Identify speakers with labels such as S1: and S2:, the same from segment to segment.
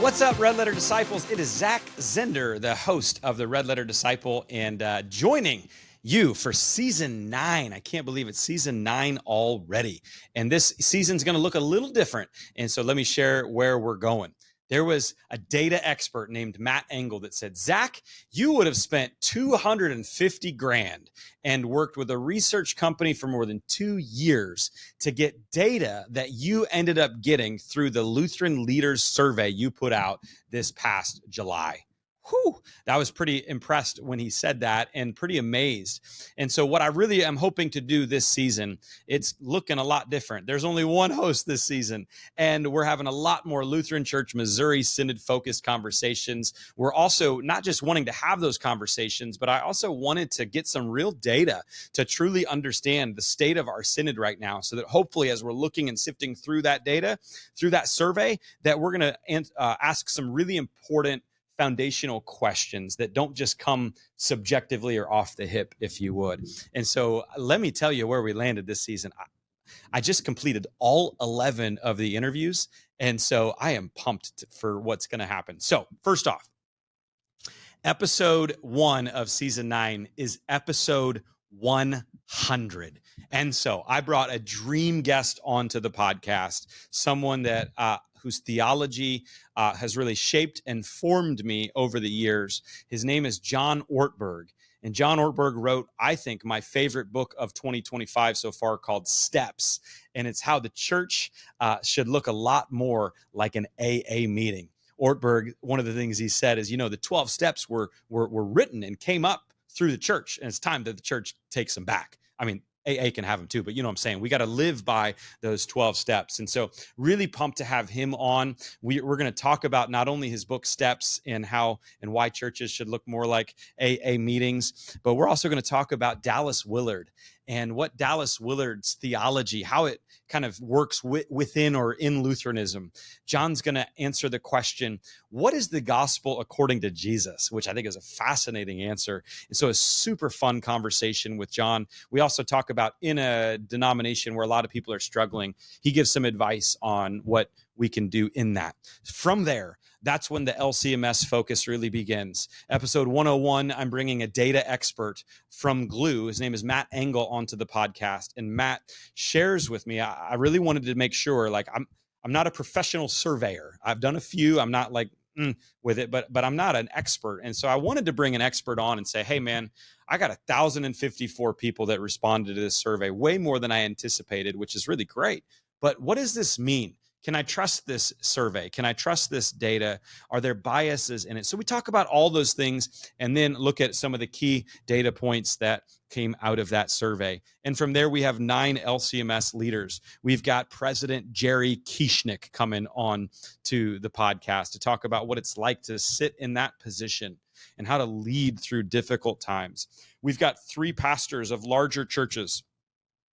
S1: What's up, Red Letter Disciples? It is Zach Zehnder, the host of the Red Letter Disciple, and joining you for season 9. I can't believe it's season 9 already. And this season's going to look a little different. And so let me share where we're going. There was a data expert named Matt Engel that said, Zach, you would have spent $250,000 and worked with a research company for more than 2 years to get data that you ended up getting through the Lutheran Leaders Survey you put out this past July. Whew, I was pretty impressed when he said that and pretty amazed. And so what I really am hoping to do this season, it's looking a lot different. There's only one host this season, and we're having a lot more Lutheran Church Missouri Synod-focused conversations. We're also not just wanting to have those conversations, but I also wanted to get some real data to truly understand the state of our synod right now, so that hopefully as we're looking and sifting through that data, through that survey, that we're going to ask some really important foundational questions that don't just come subjectively or off the hip, if you would. And so let me tell you where we landed this season. I just completed all 11 of the interviews. And so I am pumped for what's going to happen. So first off, episode 1 of season 9 is episode 100. And so I brought a dream guest onto the podcast, someone that whose theology has really shaped and formed me over the years. His name is John Ortberg. And John Ortberg wrote, I think, my favorite book of 2025 so far, called Steps. And it's how the church should look a lot more like an AA meeting. Ortberg, one of the things he said is, the 12 steps were written and came up through the church, and it's time that the church takes them back. I mean, AA can have them too, but you know what I'm saying? We got to live by those 12 steps. And so really pumped to have him on. We're going to talk about not only his book Steps and how and why churches should look more like AA meetings, but we're also going to talk about Dallas Willard and what Dallas Willard's theology, how it kind of works within or in Lutheranism. John's going to answer the question, what is the gospel according to Jesus? Which I think is a fascinating answer. And so a super fun conversation with John. We also talk about, in a denomination where a lot of people are struggling, he gives some advice on what we can do in that. From there, that's when the LCMS focus really begins. Episode 101, I'm bringing a data expert from Glue. His name is Matt Engel onto the podcast. And Matt shares with me, I really wanted to make sure, like, I'm not a professional surveyor. I've done a few. I'm not like with it, but I'm not an expert. And so I wanted to bring an expert on and say, hey, man, I got 1,054 people that responded to this survey, way more than I anticipated, which is really great. But what does this mean? Can I trust this survey? Can I trust this data? Are there biases in it? So we talk about all those things and then look at some of the key data points that came out of that survey. And from there, we have 9 LCMS leaders. We've got President Jerry Kieschnick coming on to the podcast to talk about what it's like to sit in that position and how to lead through difficult times. We've got 3 pastors of larger churches,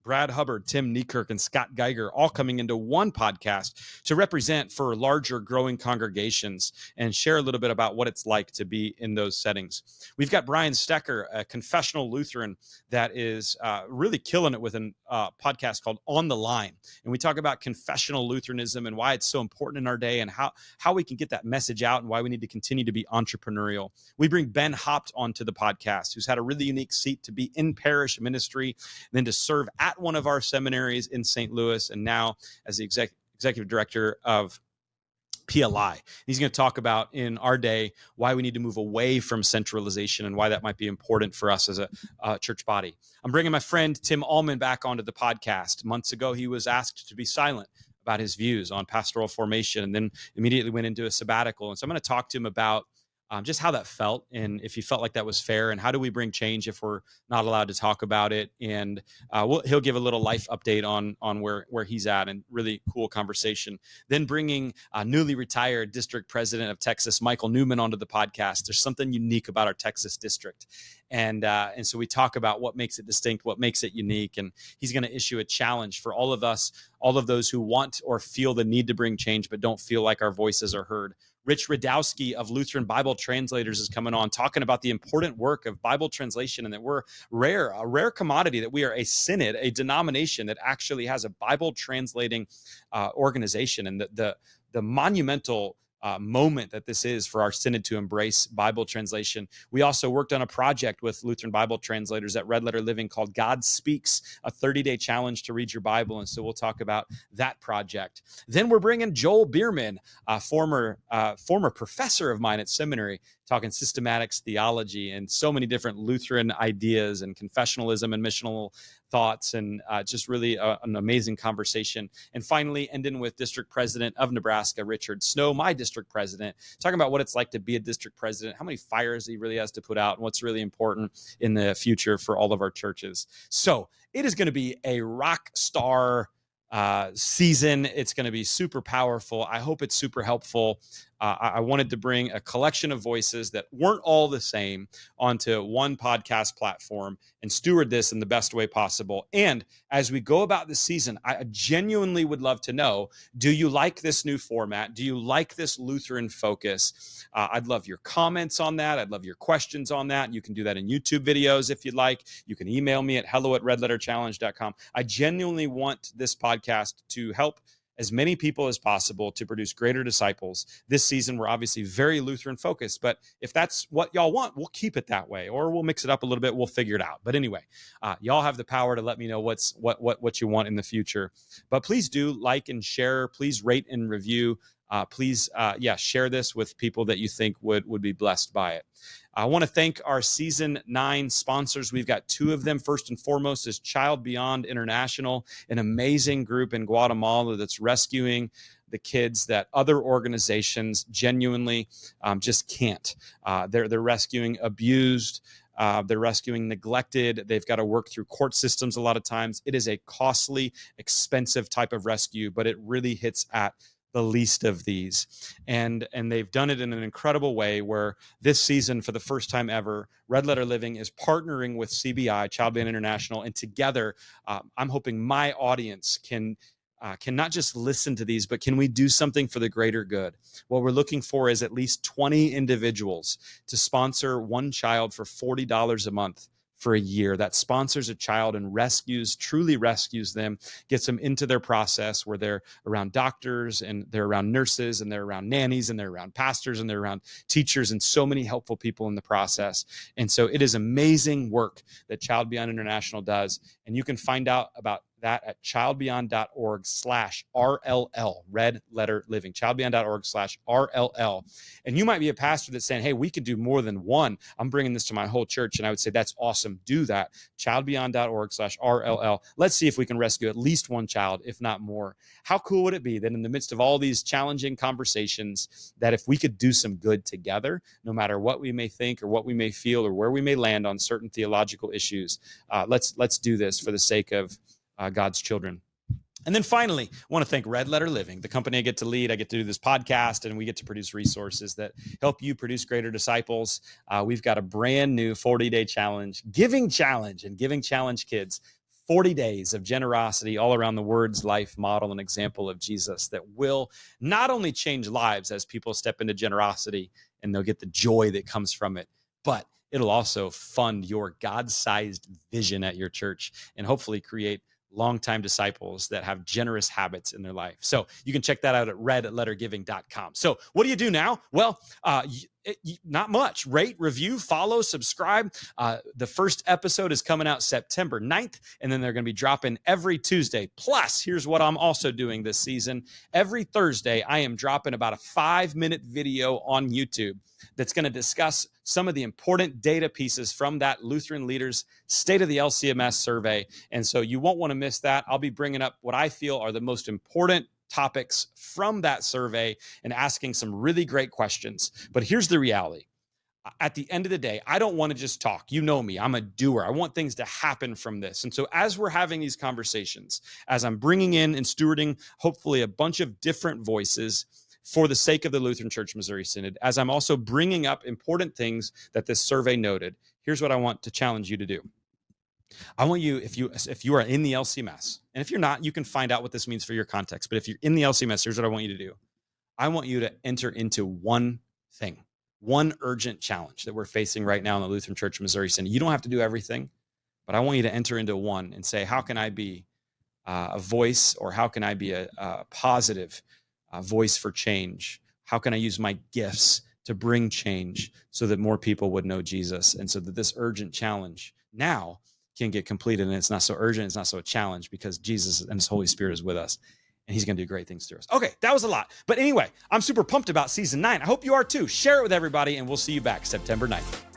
S1: Brad Hubbard, Tim Niekirk, and Scott Geiger, all coming into one podcast to represent for larger growing congregations and share a little bit about what it's like to be in those settings. We've got Brian Stecker, a confessional Lutheran that is really killing it with a podcast called On the Line. And we talk about confessional Lutheranism and why it's so important in our day and how we can get that message out and why we need to continue to be entrepreneurial. We bring Ben Hopt onto the podcast, who's had a really unique seat to be in parish ministry, and then to serve at one of our seminaries in St. Louis, and now as the executive director of PLI. He's going to talk about, in our day, why we need to move away from centralization and why that might be important for us as a church body. I'm bringing my friend Tim Allman back onto the podcast. Months ago, he was asked to be silent about his views on pastoral formation and then immediately went into a sabbatical. And so I'm going to talk to him about just how that felt and if he felt like that was fair and how do we bring change if we're not allowed to talk about it. And he'll give a little life update on where he's at, and really cool conversation. Then bringing newly retired district president of Texas, Michael Newman, onto the podcast. There's something unique about our Texas district. And so we talk about what makes it distinct, what makes it unique. And he's going to issue a challenge for all of us, all of those who want or feel the need to bring change, but don't feel like our voices are heard. Rich Radowski of Lutheran Bible Translators is coming on, talking about the important work of Bible translation, and that we're a rare commodity, that we are a synod, a denomination that actually has a Bible translating organization, and the monumental moment that this is for our synod to embrace Bible translation. We also worked on a project with Lutheran Bible translators at Red Letter Living called God Speaks, a 30-day challenge to read your Bible. And so we'll talk about that project. Then we're bringing Joel Bierman, a former professor of mine at seminary, talking systematics, theology, and so many different Lutheran ideas and confessionalism and missional thoughts, and just really an amazing conversation. And finally, ending with District President of Nebraska, Richard Snow, my district president, talking about what it's like to be a district president, how many fires he really has to put out, and what's really important in the future for all of our churches. So it is going to be a rock star season. It's going to be super powerful. I hope it's super helpful. I wanted to bring a collection of voices that weren't all the same onto one podcast platform and steward this in the best way possible. And as we go about this season, I genuinely would love to know, do you like this new format? Do you like this Lutheran focus? I'd love your comments on that. I'd love your questions on that. You can do that in YouTube videos if you'd like. You can email me at hello@redletterchallenge.com. I genuinely want this podcast to help as many people as possible to produce greater disciples. This season, we're obviously very Lutheran focused, but if that's what y'all want, we'll keep it that way, or we'll mix it up a little bit. We'll figure it out. But anyway, y'all have the power to let me know what you want in the future. But please do like and share. Please rate and review. Please, share this with people that you think would be blessed by it. I want to thank our Season 9 sponsors. We've got two of them. First and foremost is Child Beyond International, an amazing group in Guatemala that's rescuing the kids that other organizations genuinely just can't. They're rescuing abused. They're rescuing neglected. They've got to work through court systems a lot of times. It is a costly, expensive type of rescue, but it really hits at the least of these. And they've done it in an incredible way where this season, for the first time ever, Red Letter Living is partnering with CBI, Child Beyond International, and together, I'm hoping my audience can not just listen to these, but can we do something for the greater good? What we're looking for is at least 20 individuals to sponsor one child for $40 a month for a year. That sponsors a child and truly rescues them, gets them into their process where they're around doctors and they're around nurses and they're around nannies and they're around pastors and they're around teachers and so many helpful people in the process. And so it is amazing work that Child Beyond International does. And you can find out about that at childbeyond.org/RLL, Red Letter Living, childbeyond.org/RLL. And you might be a pastor that's saying, hey, we could do more than one. I'm bringing this to my whole church. And I would say, that's awesome. Do that. childbeyond.org/RLL. Let's see if we can rescue at least one child, if not more. How cool would it be that in the midst of all these challenging conversations, that if we could do some good together, no matter what we may think or what we may feel or where we may land on certain theological issues, let's do this for the sake of God's children. And then finally, I want to thank Red Letter Living, the company I get to lead. I get to do this podcast, and we get to produce resources that help you produce greater disciples. We've got a brand new 40-day challenge, Giving Challenge, and Giving Challenge Kids. 40 days of generosity all around the words, life, model, and example of Jesus that will not only change lives as people step into generosity and they'll get the joy that comes from it, but it'll also fund your God-sized vision at your church and hopefully create longtime disciples that have generous habits in their life. So you can check that out at redlettergiving.com. So what do you do now? Well, not much. Rate, review, follow, subscribe. The first episode is coming out September 9th, and then they're going to be dropping every Tuesday. Plus, here's what I'm also doing this season. Every Thursday, I am dropping about a 5-minute video on YouTube that's going to discuss some of the important data pieces from that Lutheran Leaders State of the LCMS survey. And so you won't want to miss that. I'll be bringing up what I feel are the most important topics from that survey and asking some really great questions. But here's the reality. At the end of the day, I don't want to just talk. You know me, I'm a doer. I want things to happen from this. And so as we're having these conversations, as I'm bringing in and stewarding, hopefully a bunch of different voices for the sake of the Lutheran Church Missouri Synod, as I'm also bringing up important things that this survey noted, here's what I want to challenge you to do. I want you, if you are in the LCMS, and if you're not, you can find out what this means for your context. But if you're in the LCMS, here's what I want you to do. I want you to enter into one thing, one urgent challenge that we're facing right now in the Lutheran Church Missouri Synod. You don't have to do everything, but I want you to enter into one and say, how can I be a voice, or how can I be a positive voice for change? how can I use my gifts to bring change so that more people would know Jesus, and so that this urgent challenge now can get completed, and it's not so urgent, it's not so a challenge, because Jesus and his Holy Spirit is with us, and he's going to do great things through us. Okay, that was a lot. But anyway, I'm super pumped about season 9. I hope you are too. Share it with everybody, and we'll see you back September 9th.